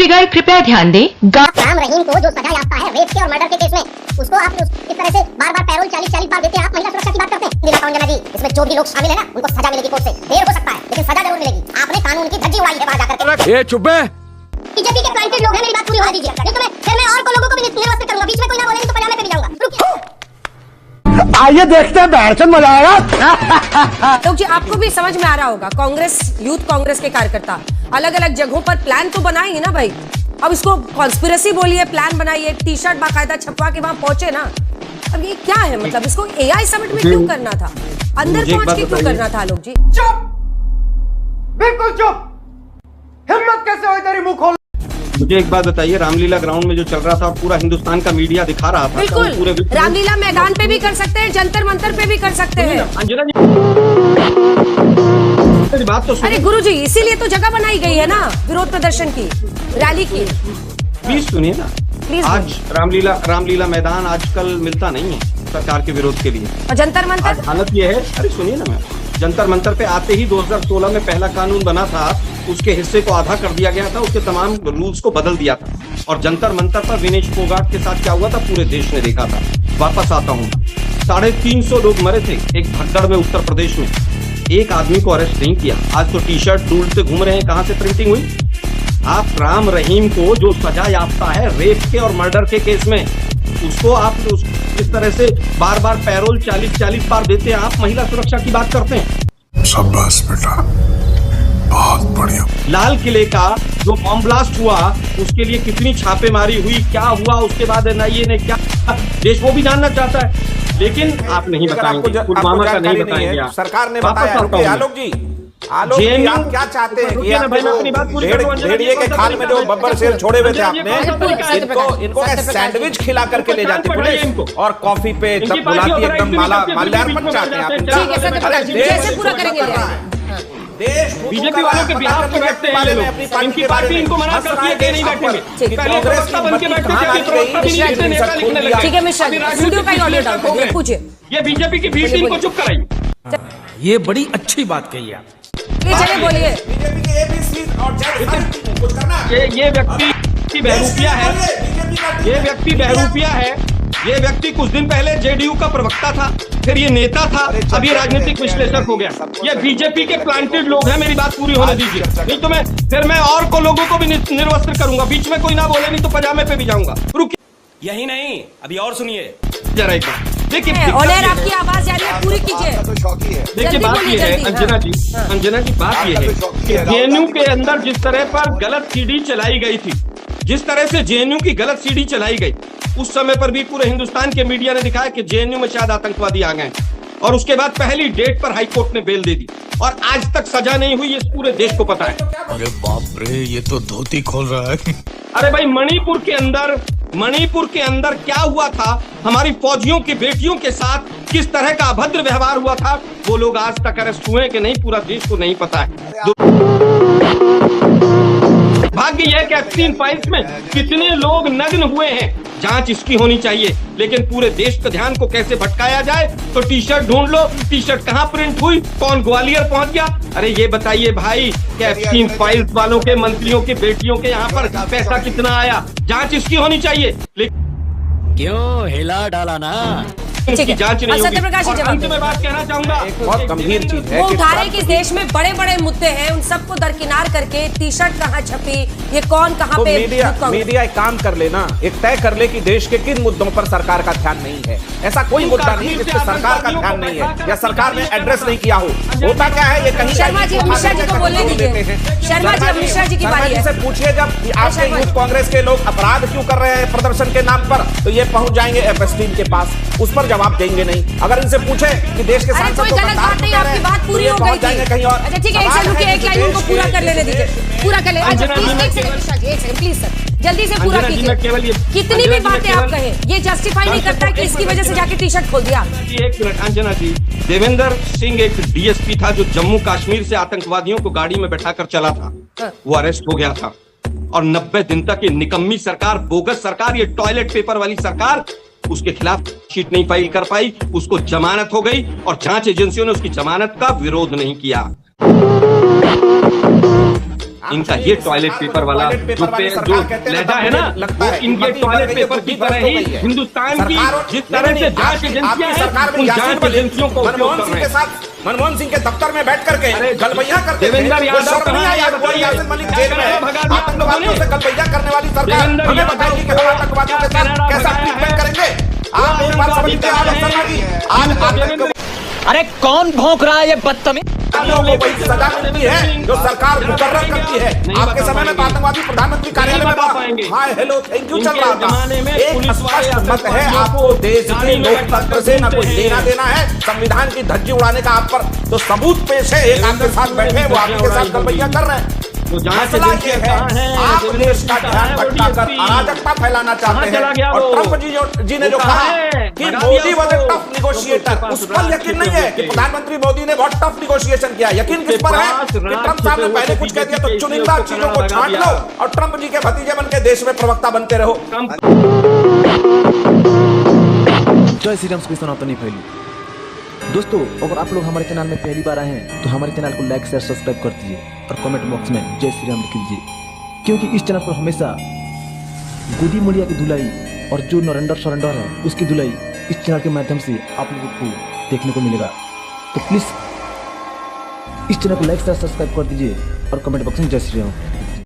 यात्रीगण कृपया ध्यान दें, राम रहीम को जो सजा याफ्ता है रेप के और मर्डर के केस में, उसको आप इस तरह से बार बार पैरोल 40-40 बार देते हैं। आप महिला सुरक्षा की बात करते हैं। दिलासा अंजना जी, इसमें जो भी लोग शामिल है ना, उनको सजा मिलेगी कोर्ट से। देर हो सकता है लेकिन सजा जरूर मिलेगी। आपने कानून की धज्जी उड़ाई है बाहर जाकर के। ये चुप है। बीजेपी के प्लांटेड लोग हैं, मेरी बात पूरी होने दीजिए। नहीं तो फिर मैं और को लोगों को भी निर्वस्त्र करूंगा। बीच में कोई ना बोले तो पजामे पे भी जाऊंगा। रुकिए, आइए देखते हैं, बैठन मजा आएगा। तो जी आपको भी समझ में आ रहा होगा, कांग्रेस यूथ कांग्रेस के कार्यकर्ता अलग अलग जगहों पर प्लान तो बनाएंगे ना भाई। अब इसको कॉन्स्पिरेसी बोलिए, प्लान बनाइए, टी शर्ट बाकायदा छपवा के वहां पहुंचे ना। अब ये क्या है, मतलब इसको एआई समिट में क्यों करना था, अंदर पहुंच के क्यों करना था? लोग जी चुप, बिल्कुल चुप। हिम्मत कैसे हुई तेरी मुंह खोल? मुझे एक बात बताइए, रामलीला ग्राउंड में जो चल रहा था और पूरा हिंदुस्तान का मीडिया दिखा रहा था, बिल्कुल पूरे रामलीला मैदान पे भी कर सकते हैं, जंतर मंतर पे भी कर सकते हैं। अंजना जी बात तो अरे गुरुजी, इसीलिए तो जगह बनाई गई है ना विरोध प्रदर्शन की, रैली की। प्लीज सुनिए ना, आज रामलीला मैदान आजकल मिलता नहीं है सरकार के विरोध के लिए। और जंतर मंतर हालत ये है, अरे सुनिए ना मैम, जंतर मंतर पे आते ही 2016 में पहला कानून बना था, उसके हिस्से को आधा कर दिया गया था, उसके तमाम रूल्स को बदल दिया था। और जंतर मंतर पर विनेश फोगाट के साथ क्या हुआ था पूरे देश ने देखा था। वापस आता हूँ, 350 लोग मरे थे एक भगदड़ में उत्तर प्रदेश में, एक आदमी को अरेस्ट नहीं किया। आज तो टी शर्ट ढूंढते घूम रहे हैं, कहाँ से प्रिंटिंग हुई। आप राम रहीम को जो सजा याफ्ता है रेप के और मर्डर के केस में, उसको आप इस तरह से बार बार पैरोल 40-40 बार देते हैं। आप महिला सुरक्षा की बात करते हैं। शाबाश बेटा, बहुत बढ़िया। लाल किले का जो बम ब्लास्ट हुआ, उसके लिए कितनी छापेमारी हुई, क्या हुआ उसके बाद एनआईए ने क्या, देश वो भी जानना चाहता है, लेकिन आप नहीं बताएंगे। पुलवामा का नहीं बताएंगे। सरकार ने बताया। आलोक जी, आप क्या चाहते हैं कि भेड़िए के खाल में जो बब्बर शेर छोड़े हुए थे आपने, इनको सैंडविच खिला करके ले जाती पुलिस और कॉफी पे बुलाती, एकदम माल्यार्पण चाहते हैं आप। बीजेपी वालों के बिहार पे बैठते हैं ये लोग, इनकी पार्टी इनको मना करती है कि नहीं बैठेंगे। पहले प्रवक्ता बन के बैठते थे, प्रवक्ता भी नहीं नेता लिखने लगे। ठीक है मिश्रा जी, स्टूडियो का ही ऑडियो डाल दीजिए, पूछिए। ये बीजेपी की बी टीम को चुप कराइए। ये बड़ी अच्छी बात कही आप। चलिए बोलिए। बीजेपी के एबीसी और कुछ करना। ये व्यक्ति बहरूपिया है, ये व्यक्ति बहरूपिया है। ये व्यक्ति कुछ दिन पहले जेडीयू का प्रवक्ता था, फिर ये नेता था, अब ये राजनीतिक विश्लेषक हो गया। ये बीजेपी के प्लांटेड लोग हैं, मेरी बात पूरी होने दीजिए, नहीं तो फिर मैं और को लोगों को भी निर्वस्त्र करूंगा। बीच में कोई ना बोले, नहीं तो पजामे पे भी जाऊंगा। रुकिए, यही नहीं, अभी और सुनिए जरा एक बार। देखिए आपकी आवाज जा रही है, पूरी कीजिए। देखिए बात ये है अंजना जी, बात ये है कि जेएनयू के अंदर जिस तरह पर गलत सीडी चलाई गई थी, जिस तरह से जेएनयू की गलत सीडी चलाई गई, उस समय पर भी पूरे हिंदुस्तान के मीडिया ने दिखाया कि जेएनयू में शायद आतंकवादी आ गए, और उसके बाद पहली डेट पर हाईकोर्ट ने बेल दे दी, और आज तक सजा नहीं हुई। ये पूरे देश को पता है। अरे बाप रे, ये तो धोती खोल रहा है। अरे भाई, मणिपुर के अंदर क्या हुआ था, हमारी फौजियों की बेटियों के साथ किस तरह का अभद्र व्यवहार हुआ था, वो लोग आज तक अरेस्ट हुए कि नहीं, पूरा देश को नहीं पता है। भाग्य यह कि एप्स्टीन फाइल्स में कितने लोग नग्न हुए हैं, जांच इसकी होनी चाहिए। लेकिन पूरे देश के ध्यान को कैसे भटकाया जाए, तो टी शर्ट ढूंढ लो, टी शर्ट कहाँ प्रिंट हुई, कौन ग्वालियर पहुंच गया। अरे ये बताइए भाई कि एप्स्टीन फाइल्स वालों के, मंत्रियों के बेटियों के यहाँ पर पैसा कितना आया, जांच इसकी होनी चाहिए। क्यों हिला डाला ना, जांच नहीं होगी। सत्यप्रकाश जी, अंत में बात कहना चाहूंगा, बहुत गंभीर चीज है। वो उठा रहे कि देश में बड़े बड़े मुद्दे हैं, उन सबको दरकिनार करके टी शर्ट कहाँ छपी, ये कौन कहाँ तो पे। मीडिया एक काम कर लेना, एक तय कर ले कि देश के किन मुद्दों पर सरकार का ध्यान नहीं है। ऐसा कोई मुद्दा नहीं जिस पर सरकार का ध्यान नहीं है या सरकार ने एड्रेस नहीं किया हो। होता क्या है, ये कहीं शर्मा जी, मिश्रा जी को बोलने दीजिए। शर्मा जी, मिश्रा जी की बारी है। पूछिए, जब आपके यूथ कांग्रेस के लोग अपराध क्यों कर रहे हैं प्रदर्शन के नाम पर, तो ये पहुंच जाएंगे एप्स्टीन के पास, उस पर जवाब देंगे नहीं। अगर इनसे पूछे कि देश के सांसद कोई गलत बात नहीं, आपकी बात पूरी हो गई थी। अच्छा ठीक है, एक सेकंड रुकिए, एक लाइन उनको पूरा कर लेने दीजिए, पूरा कर ले। अच्छा प्लीज एक सेकंड प्लीज सर, जल्दी से पूरा कीजिए। कितनी भी बातें आप कहें, ये जस्टिफाई नहीं करता है कि इसकी वजह से जाके टी शर्ट खोल दिया। एक मिनट अंजना जी, देवेंद्र सिंह एक डीएसपी था जो जम्मू कश्मीर से आतंकवादियों को गाड़ी में बैठाकर चला था, वो अरेस्ट हो गया था, और 90 दिन तक ये निकम्मी सरकार, बोगस सरकार, ये टॉयलेट पेपर वाली सरकार उसके खिलाफ शीट नहीं फाइल कर पाई, उसको जमानत हो गई, और जांच एजेंसियों ने उसकी जमानत का विरोध नहीं किया। इनका ये टॉयलेट पेपर वाला जो लहजा है ना, वो इनके टॉयलेट पेपर की तरह ही हिंदुस्तान की जिस तरह से जांच एजेंसियां हैं, उन जांच एजेंसियों को उपयोग कर रहे हैं। मनमोहन सिंह के दफ्तर में बैठ करके गलबैया करते थे। देवेंद्र यादव शर्म नहीं आया? यासिन मलिक जेल में है, आतंकवादियों से गलबैया करने वाली सरकार हमें बताएगी कि हम आतंकवादियों के साथ कैसा ट्रीटमेंट करेंगे। आप एक बात समझते हैं आज अरे कौन भौंक रहा है ये बदतमीज? को वही सजा मिलती है जो सरकार मुकर्रर करती है। आपके समय में आतंकवादी प्रधानमंत्री कार्यालय में हाय हेलो थैंक यू चल रहा था। एक स्पष्ट मत है आपको देश के लोकतंत्र से ना कोई लेना देना है, संविधान की धज्जी उड़ाने का आप पर तो सबूत पेश है। एक आपके साथ बैठे वो आपके साथ गलबैया कर रहे हैं। मसला ये है आप देश का ध्यान भटकाकर अराजकता फैलाना चाहते हैं। और ट्रंप जी ने जो कहा कि Modi was a tough negotiator, उस पर यकीन नहीं है कि प्रधानमंत्री मोदी ने बहुत टफ निगोशिएशन किया। यकीन किस पर है कि ट्रंप साहब ने पहले कुछ कह दिया तो चुनिंदा चीजों को छांट लो और ट्रंप जी के भतीजे बन के देश में प्रवक्ता बनते रहो। जय श्री राम, सनातनी फैली। दोस्तों, अगर आप लोग हमारे चैनल में पहली बार आए हैं तो हमारे चैनल को लाइक शेयर सब्सक्राइब कर दीजिए और कमेंट बॉक्स में जय श्री राम लिख दीजिए, क्योंकि इस चैनल पर हमेशा गोदी मुड़िया की धुलाई और जो सरेंडर है उसकी धुलाई इस चैनल के माध्यम से आप लोगों को देखने को मिलेगा। तो प्लीज़ इस चैनल को लाइक शेयर सब्सक्राइब कर दीजिए और कमेंट बॉक्स में जय श्री राम।